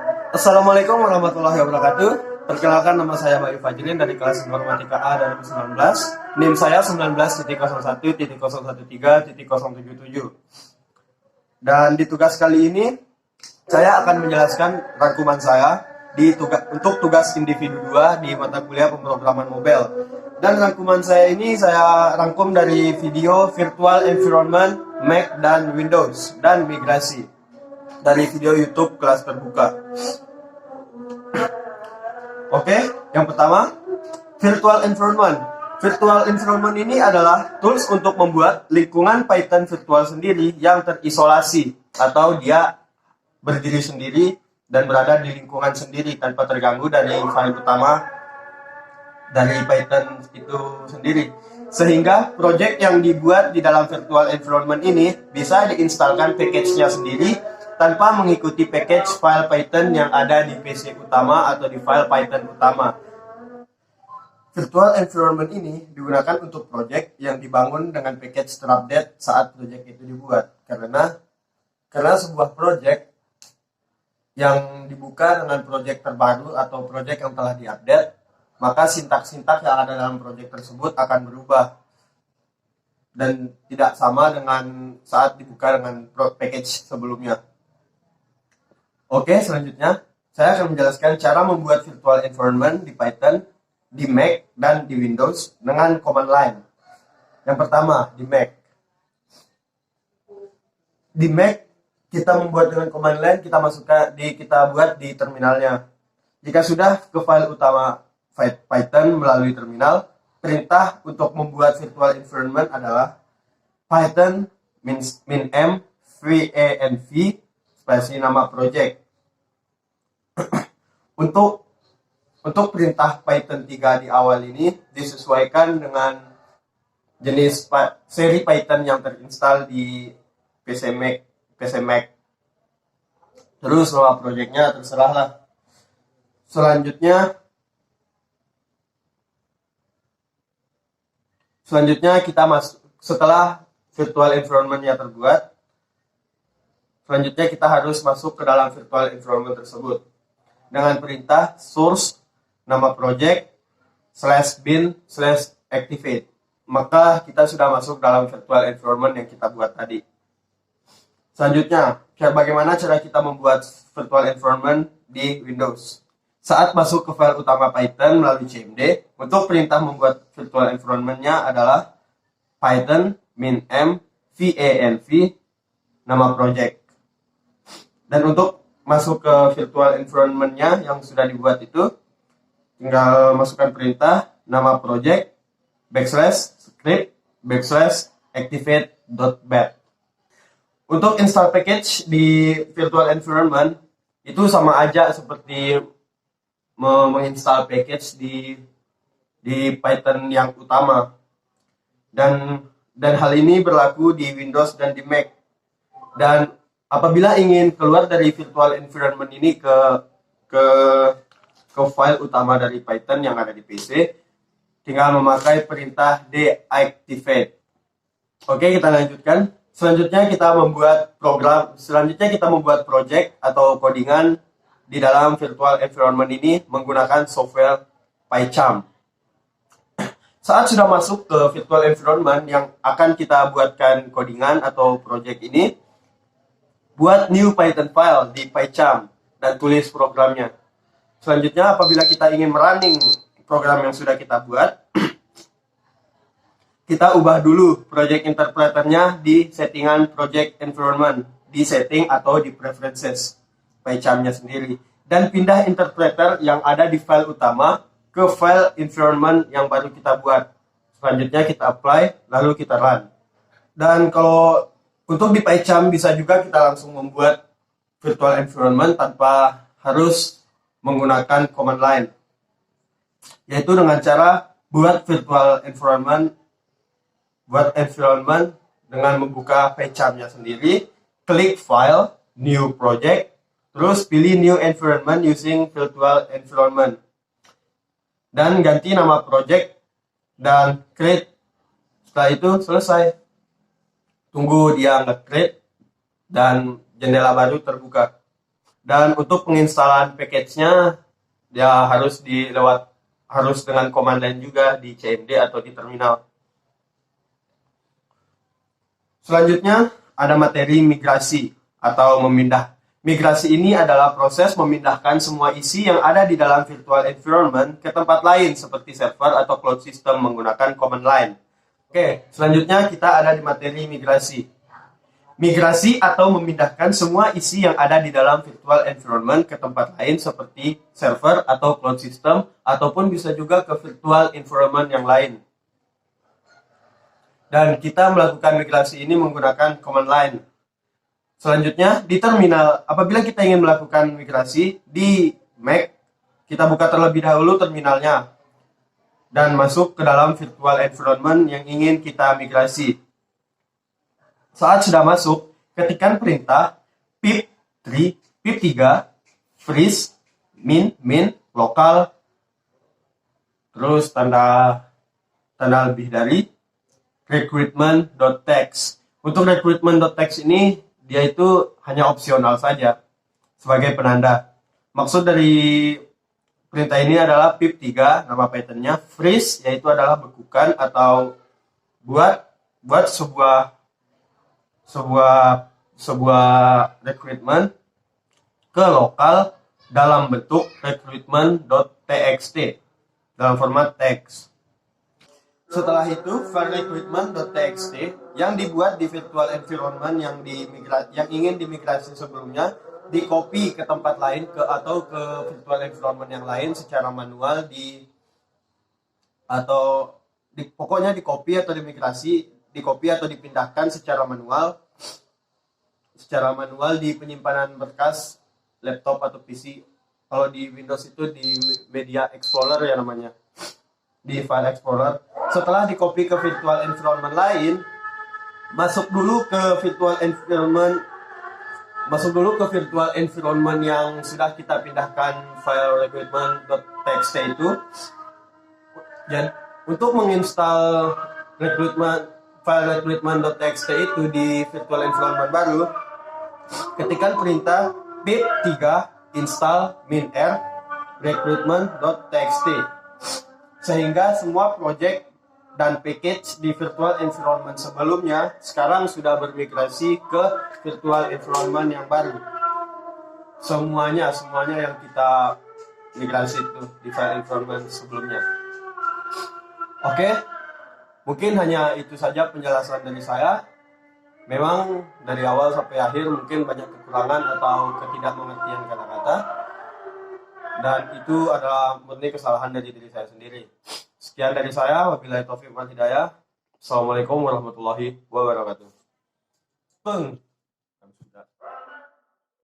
Assalamualaikum warahmatullahi wabarakatuh. Perkenalkan, nama saya Bayu Fajrin dari kelas Informatika A 2019. NIM saya 19.01.013.077. Dan di tugas kali ini saya akan menjelaskan rangkuman saya untuk tugas individu 2 di mata kuliah pemrograman mobile. Dan rangkuman saya ini saya rangkum dari video Virtual Environment, Mac dan Windows dan migrasi dari video YouTube kelas terbuka. Oke, yang pertama, Virtual Environment. Virtual Environment ini adalah tools untuk membuat lingkungan Python virtual sendiri yang terisolasi atau dia berdiri sendiri dan berada di lingkungan sendiri tanpa terganggu dari file utama dari Python itu sendiri. Sehingga project yang dibuat di dalam Virtual Environment ini bisa diinstalkan package-nya sendiri tanpa mengikuti package file Python yang ada di PC utama atau di file Python utama. Virtual Environment ini digunakan untuk project yang dibangun dengan package terupdate saat project itu dibuat. Karena sebuah project yang dibuka dengan project terbaru atau project yang telah diupdate, maka sintak-sintak yang ada dalam project tersebut akan berubah dan tidak sama dengan saat dibuka dengan package sebelumnya. Oke, selanjutnya saya akan menjelaskan cara membuat virtual environment di Python, di Mac, dan di Windows dengan command line. Yang pertama, di Mac. Di Mac, kita membuat dengan command line, kita buat di terminalnya. Jika sudah ke file utama Python melalui terminal, perintah untuk membuat virtual environment adalah Python -m vanv spasi nama project. Untuk perintah Python 3 di awal ini disesuaikan dengan jenis seri Python yang terinstall di PC Mac. Terus nama projectnya terserahlah. Selanjutnya kita masuk setelah virtual environment-nya terbuat. Selanjutnya kita harus masuk ke dalam virtual environment tersebut dengan perintah source nama project /bin/activate. Maka kita sudah masuk dalam virtual environment yang kita buat tadi. Selanjutnya, bagaimana cara kita membuat virtual environment di Windows? Saat masuk ke file utama Python melalui cmd, untuk perintah membuat virtual environment-nya adalah Python -m vanv nama project. Dan untuk masuk ke virtual environment-nya yang sudah dibuat itu, tinggal masukkan perintah nama project /script /activate.bat. Untuk install package di virtual environment itu sama aja seperti menginstal package di Python yang utama. Dan hal ini berlaku di Windows dan di Mac. Dan apabila ingin keluar dari virtual environment ini ke file utama dari Python yang ada di PC, tinggal memakai perintah deactivate. Oke, kita lanjutkan. Selanjutnya kita membuat project atau codingan di dalam virtual environment ini menggunakan software PyCharm. Saat sudah masuk ke virtual environment yang akan kita buatkan codingan atau project ini, buat new Python file di PyCharm dan tulis programnya. Selanjutnya, apabila kita ingin merunning program yang sudah kita buat, kita ubah dulu project interpreternya di settingan project environment, di setting atau di preferences PyCharm-nya sendiri, dan pindah interpreter yang ada di file utama ke file environment yang baru kita buat. Selanjutnya kita apply, lalu kita run. Dan kalau untuk di PyCharm bisa juga kita langsung membuat virtual environment tanpa harus menggunakan command line, yaitu dengan cara buat environment dengan membuka PyCharm-nya sendiri, klik file, new project, terus pilih new environment using virtual environment, dan ganti nama project dan create. Setelah itu selesai. Tunggu dia nge-create dan jendela baru terbuka. Dan untuk penginstalan package-nya ya harus dengan command line juga di CMD atau di terminal. Selanjutnya ada materi migrasi atau memindah. Migrasi ini adalah proses memindahkan semua isi yang ada di dalam virtual environment ke tempat lain seperti server atau cloud system menggunakan command line. Oke, selanjutnya kita ada di materi migrasi. Migrasi atau memindahkan semua isi yang ada di dalam virtual environment ke tempat lain seperti server atau cloud system ataupun bisa juga ke virtual environment yang lain. Dan kita melakukan migrasi ini menggunakan command line. Selanjutnya, di terminal, apabila kita ingin melakukan migrasi di Mac, kita buka terlebih dahulu terminalnya dan masuk ke dalam virtual environment yang ingin kita migrasi. Saat sudah masuk, ketikkan perintah pip3, pip3, freeze, min, lokal, terus tanda lebih dari recruitment.txt. Untuk recruitment.txt ini dia itu hanya opsional saja sebagai penanda. Maksud dari perintah ini adalah pip3, nama Python-nya, freeze yaitu adalah bekukan atau buat sebuah recruitment ke lokal dalam bentuk recruitment.txt dalam format teks. Setelah itu, file recruitment.txt yang dibuat di virtual environment yang ingin dimigrasi sebelumnya di-copy ke tempat lain atau ke virtual environment yang lain secara manual pokoknya di-copy atau dipindahkan secara manual di penyimpanan berkas laptop atau PC. Kalau di Windows itu di Media Explorer ya namanya, di File Explorer. Setelah di-copy ke virtual environment lain, masuk dulu ke virtual environment yang sudah kita pindahkan file recruitment.txt itu. Dan untuk menginstal file recruitment.txt itu di virtual environment baru, ketikkan perintah pip3 install -r recruitment.txt sehingga semua project dan package di virtual environment sebelumnya sekarang sudah bermigrasi ke virtual environment yang baru. Semuanya yang kita migrasi itu di file environment sebelumnya. Oke, mungkin hanya itu saja penjelasan dari saya. Memang dari awal sampai akhir mungkin banyak kekurangan atau ketidakmengertian kata-kata, dan itu adalah murni kesalahan dari diri saya sendiri. Sekian dari saya, wabillahi taufiq wal hidayah. Assalamualaikum warahmatullahi wabarakatuh.